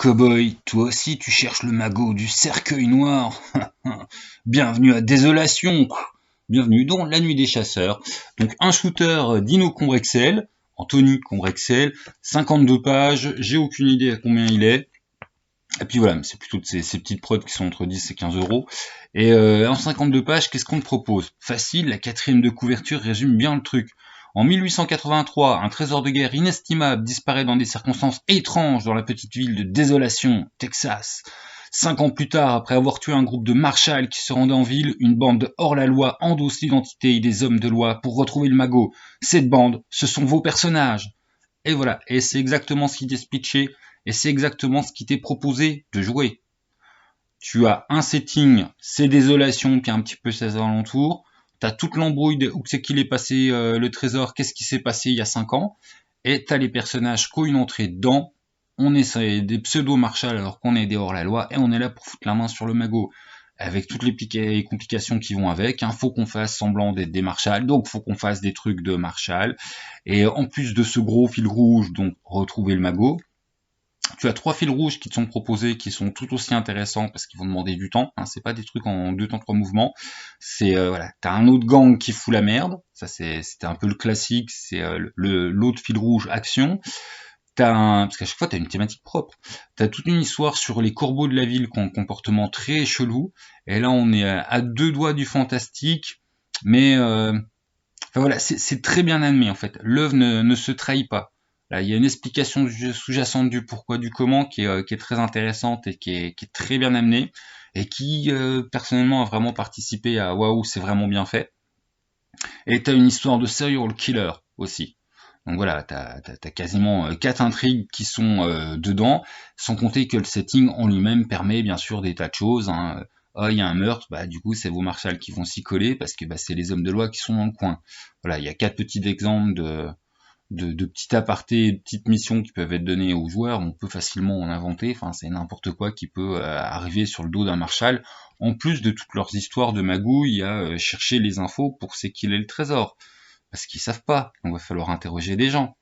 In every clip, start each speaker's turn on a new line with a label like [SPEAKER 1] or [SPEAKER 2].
[SPEAKER 1] cow-boy, toi aussi tu cherches le magot du cercueil noir. Bienvenue à Désolation. Bienvenue dans La Nuit des Chasseurs. Donc un shooter Dino Combrexel, Anthony Combrexel, 52 pages, j'ai aucune idée à combien il est. Et puis voilà, c'est plutôt de ces petites prods qui sont entre 10 et 15 euros. Et en 52 pages, qu'est-ce qu'on te propose? Facile, la quatrième de couverture résume bien le truc. En 1883, un trésor de guerre inestimable disparaît dans des circonstances étranges dans la petite ville de Désolation, Texas. 5 ans plus tard, après avoir tué un groupe de marshals qui se rendaient en ville, une bande de hors-la-loi endosse l'identité des hommes de loi pour retrouver le magot. Cette bande, ce sont vos personnages. Et voilà, et c'est exactement ce qui t'est pitché, et c'est exactement ce qui t'est proposé de jouer. Tu as un setting, c'est Désolation, puis un petit peu ses alentours. T'as toute l'embrouille de où c'est qu'il est passé le trésor, qu'est-ce qui s'est passé il y a 5 ans. Et t'as les personnages qui ont une entrée dedans. On est des pseudo-marshals alors qu'on est des hors-la-loi, et on est là pour foutre la main sur le magot. Avec toutes les complications qui vont avec, faut qu'on fasse semblant d'être des marshals, donc faut qu'on fasse des trucs de marshal. Et en plus de ce gros fil rouge, donc retrouver le magot, tu as 3 fils rouges qui te sont proposés, qui sont tout aussi intéressants parce qu'ils vont demander du temps. C'est pas des trucs en 2 temps 3 mouvements. C'est voilà, t'as un autre gang qui fout la merde. Ça c'était un peu le classique. C'est l'autre fil rouge action. Parce qu'à chaque fois t'as une thématique propre. T'as toute une histoire sur les corbeaux de la ville qui ont un comportement très chelou. Et là on est à 2 doigts du fantastique, mais enfin voilà, c'est très bien amené en fait. L'œuvre ne se trahit pas. Là, il y a une explication sous-jacente du pourquoi, du comment, qui est très intéressante et qui est très bien amenée, et qui personnellement a vraiment participé à waouh, c'est vraiment bien fait. Et t'as une histoire de serial killer aussi. Donc voilà, t'as quasiment 4 intrigues qui sont dedans, sans compter que le setting en lui-même permet bien sûr des tas de choses. Il y a un meurtre, du coup c'est vos marshals qui vont s'y coller parce que c'est les hommes de loi qui sont dans le coin. Voilà, il y a 4 petits exemples de petits apartés, de petites missions qui peuvent être données aux joueurs. On peut facilement en inventer. Enfin, c'est n'importe quoi qui peut arriver sur le dos d'un marshal. En plus de toutes leurs histoires de magouille à chercher les infos pour c'est qu'il est le trésor. Parce qu'ils savent pas. Donc, il va falloir interroger des gens.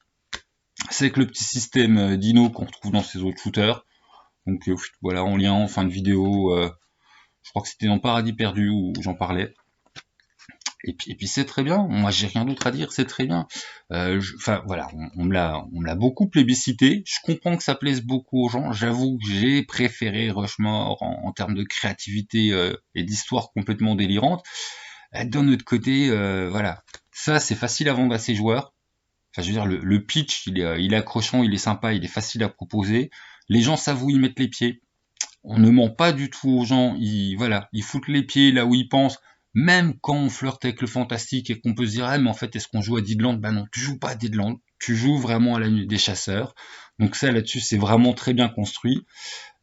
[SPEAKER 1] C'est que le petit système Dino qu'on retrouve dans ces autres shooters. Donc voilà, en lien en fin de vidéo, je crois que c'était dans Paradis Perdu où j'en parlais. Et puis c'est très bien. Moi, j'ai rien d'autre à dire. C'est très bien. Enfin voilà, on me l'a beaucoup plébiscité. Je comprends que ça plaise beaucoup aux gens. J'avoue que j'ai préféré Rushmore en termes de créativité et d'histoire complètement délirante. D'un autre côté, voilà, ça c'est facile à vendre à ses joueurs. Enfin, je veux dire, le pitch, il est accrochant, il est sympa, il est facile à proposer. Les gens savent où ils mettent les pieds. On ne ment pas du tout aux gens. Ils foutent les pieds là où ils pensent. Même quand on flirte avec le fantastique et qu'on peut se dire, mais en fait, est-ce qu'on joue à Deadland? Non, tu joues pas à Deadland. Tu joues vraiment à la nuit des chasseurs. Donc ça, là-dessus, c'est vraiment très bien construit.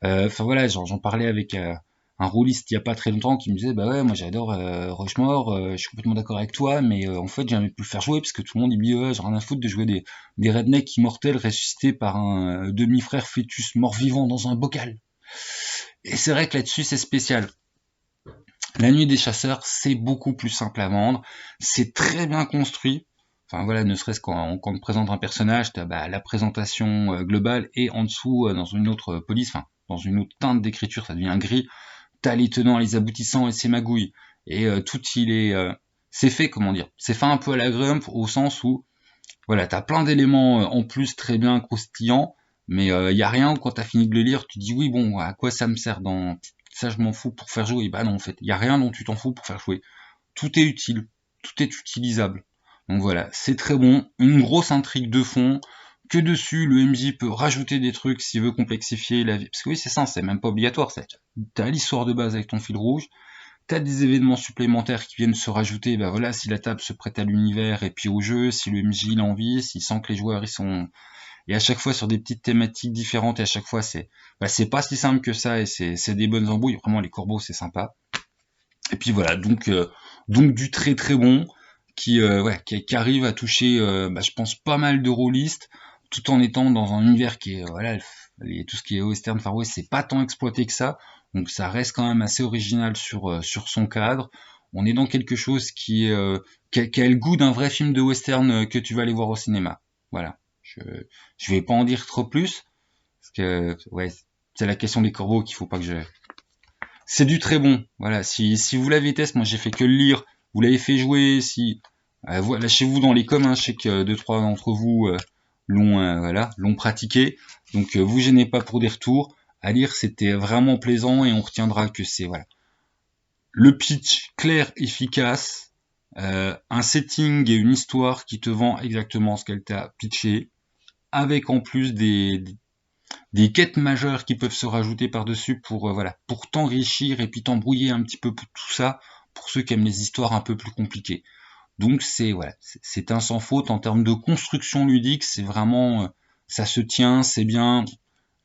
[SPEAKER 1] Enfin voilà, j'en parlais avec un rôliste il y a pas très longtemps qui me disait, ouais, moi j'adore Rushmore, je suis complètement d'accord avec toi, mais en fait, j'ai jamais pu le faire jouer parce que tout le monde il me dit, ouais, j'ai rien à foutre de jouer des rednecks immortels ressuscités par un demi-frère fœtus mort-vivant dans un bocal. Et c'est vrai que là-dessus, c'est spécial. La nuit des chasseurs, c'est beaucoup plus simple à vendre, c'est très bien construit. Enfin voilà, ne serait-ce quand on te présente un personnage, t'as la présentation globale, et en dessous, dans une autre police, enfin dans une autre teinte d'écriture, ça devient gris, t'as les tenants, les aboutissants et ses magouilles. Et tout c'est fait, comment dire, c'est fait un peu à la Grump, au sens où voilà, t'as plein d'éléments en plus très bien croustillants, mais y a rien, quand t'as fini de le lire, tu dis oui, bon, à quoi ça me sert dans ça, je m'en fous pour faire jouer. Non, en fait, y a rien dont tu t'en fous pour faire jouer. Tout est utile, tout est utilisable. Donc voilà, c'est très bon, une grosse intrigue de fond, que dessus le MJ peut rajouter des trucs s'il veut complexifier la vie. Parce que oui, c'est ça, c'est même pas obligatoire. T'as l'histoire de base avec ton fil rouge, t'as des événements supplémentaires qui viennent se rajouter, voilà, si la table se prête à l'univers et puis au jeu, si le MJ l'envie, s'il sent que les joueurs ils sont... Et à chaque fois sur des petites thématiques différentes, et à chaque fois c'est pas si simple que ça, et c'est des bonnes embrouilles, vraiment les corbeaux c'est sympa. Et puis voilà, donc du très très bon, qui arrive à toucher, je pense pas mal de rôlistes, tout en étant dans un univers qui est, tout ce qui est western Far West, c'est pas tant exploité que ça, donc ça reste quand même assez original sur son cadre. On est dans quelque chose qui a le goût d'un vrai film de western que tu vas aller voir au cinéma. Voilà. Je vais pas en dire trop plus, parce que, ouais, C'est la question des corbeaux qu'il faut pas que je... C'est du très bon. Voilà, si vous l'avez testé, moi j'ai fait que le lire, vous l'avez fait jouer, si voilà, chez vous dans les coms, hein, je sais que deux trois d'entre vous l'ont pratiqué, donc vous gênez pas pour des retours. À lire, c'était vraiment plaisant et on retiendra que c'est voilà le pitch clair, efficace, un setting et une histoire qui te vend exactement ce qu'elle t'a pitché, avec en plus des quêtes majeures qui peuvent se rajouter par-dessus pour voilà, pour t'enrichir et puis t'embrouiller un petit peu pour tout ça, pour ceux qui aiment les histoires un peu plus compliquées. Donc c'est voilà, c'est un sans faute en termes de construction ludique, c'est vraiment ça se tient, c'est bien,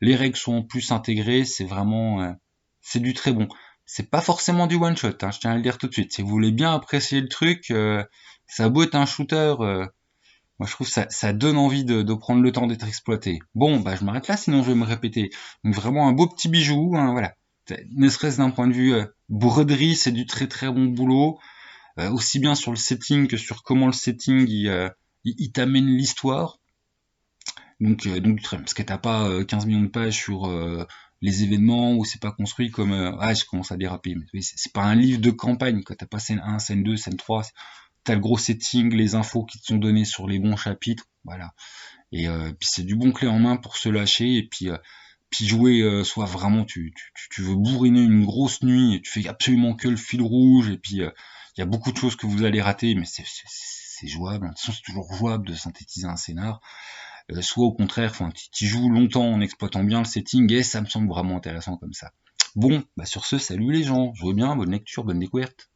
[SPEAKER 1] les règles sont plus intégrées, c'est vraiment c'est du très bon. C'est pas forcément du one shot, hein, je tiens à le dire tout de suite. Si vous voulez bien apprécier le truc, ça a beau être un shooter, moi je trouve ça donne envie de prendre le temps d'être exploité. Bon, bah je m'arrête là, sinon je vais me répéter. Donc vraiment un beau petit bijou, hein, voilà. Ne serait-ce d'un point de vue broderie, c'est du très très bon boulot, aussi bien sur le setting que sur comment le setting il t'amène l'histoire. Donc très bien, parce que t'as pas 15 millions de pages sur les événements où c'est pas construit comme je commence à déraper, mais oui, c'est pas un livre de campagne, quoi. T'as pas scène 1, scène 2, scène 3, t'as le gros setting, les infos qui te sont données sur les bons chapitres, voilà. Et puis c'est du bon clé en main pour se lâcher et puis jouer soit vraiment tu veux bourriner une grosse nuit et tu fais absolument que le fil rouge et puis il y a beaucoup de choses que vous allez rater, mais c'est jouable. De toute façon, c'est toujours jouable de synthétiser un scénar. Soit au contraire, enfin, tu joues longtemps en exploitant bien le setting et ça me semble vraiment intéressant comme ça. Bon, bah sur ce, salut les gens, jouez bien, bonne lecture, bonne découverte.